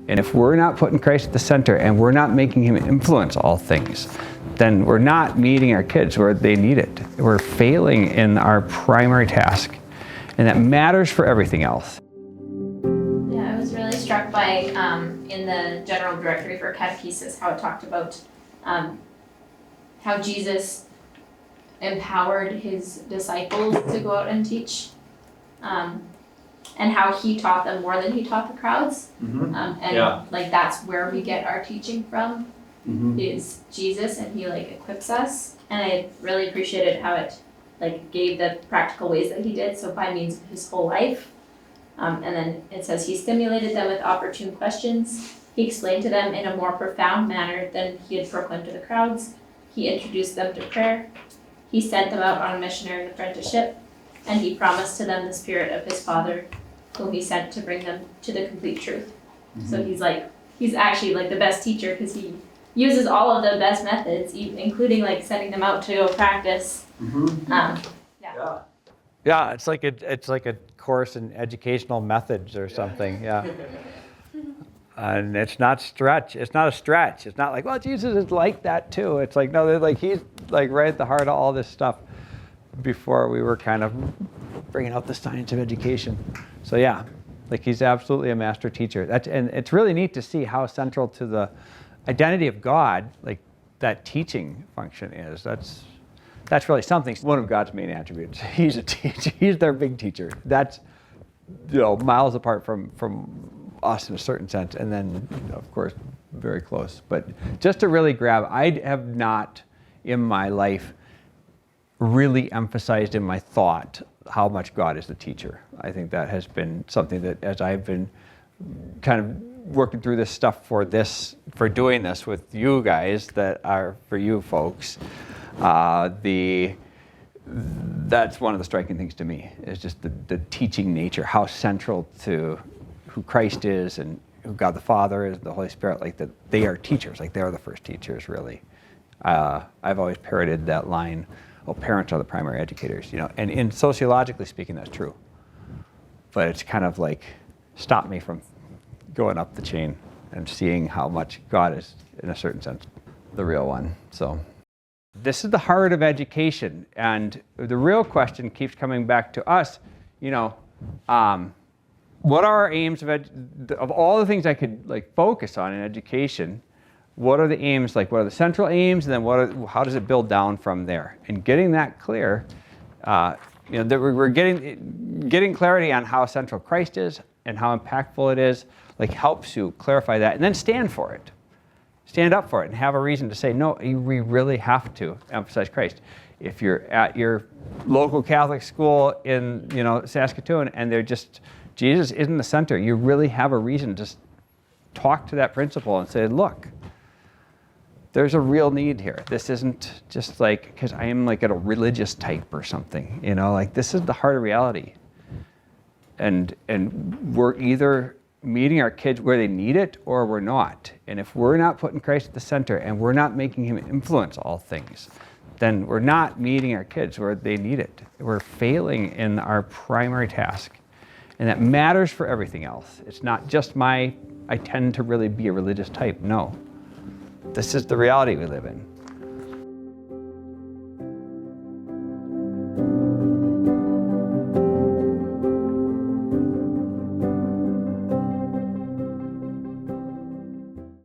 And if we're not putting Christ at the center and we're not making him influence all things, then we're not meeting our kids where they need it. We're failing in our primary task. And that matters for everything else. Yeah, I was really struck by, in the General Directory for Catechesis, how it talked about how Jesus empowered his disciples to go out and teach, and how he taught them more than he taught the crowds. Like that's where we get our teaching from, is Jesus, and he like equips us. And I really appreciated how it like gave the practical ways that he did, so by means of his whole life. And then it says he stimulated them with opportune questions. He explained to them in a more profound manner than he had proclaimed to the crowds. He introduced them to prayer. He sent them out on a missionary apprenticeship, and he promised to them the Spirit of his Father, whom he sent to bring them to the complete truth. So he's actually like the best teacher, because he uses all of the best methods, including like sending them out to go practice. Yeah, it's like a course in educational methods or something. Yeah. And it's not a stretch. It's not like, well, Jesus is like that too. It's like, no, they're like, he's like right at the heart of all this stuff before we were kind of bringing out the science of education. So yeah, like he's absolutely a master teacher. And it's really neat to see how central to the identity of God, like that teaching function is. That's really something. One of God's main attributes. He's a teacher. He's their big teacher. That's, miles apart from us in a certain sense, and then, of course, very close. But just to really grab, I have not in my life really emphasized in my thought how much God is the teacher. I think that has been something that, as I've been kind of working through this stuff for doing this with you guys, that are for you folks, that's one of the striking things to me, is just the teaching nature, how central to who Christ is and who God the Father is, the Holy Spirit, like that they are teachers, like they're the first teachers, really. I've always parroted that line, parents are the primary educators, and in sociologically speaking, that's true. But it's kind of like stopped me from going up the chain and seeing how much God is, in a certain sense, the real one. So this is the heart of education, and the real question keeps coming back to us, what are our aims of all the things I could like focus on in education? What are the aims, like what are the central aims, and then how does it build down from there? And getting that clear, that we're getting clarity on how central Christ is and how impactful it is, like helps you clarify that, and then stand for it. Stand up for it and have a reason to say, no, we really have to emphasize Christ. If you're at your local Catholic school in Saskatoon and they're just, Jesus isn't the center, you really have a reason to talk to that principal and say, look, there's a real need here. This isn't just like, because I am like a religious type or something, like this is the heart of reality. And we're either meeting our kids where they need it or we're not. And if we're not putting Christ at the center and we're not making him influence all things, then we're not meeting our kids where they need it. We're failing in our primary task. And that matters for everything else. It's not just I tend to really be a religious type. No. This is the reality we live in.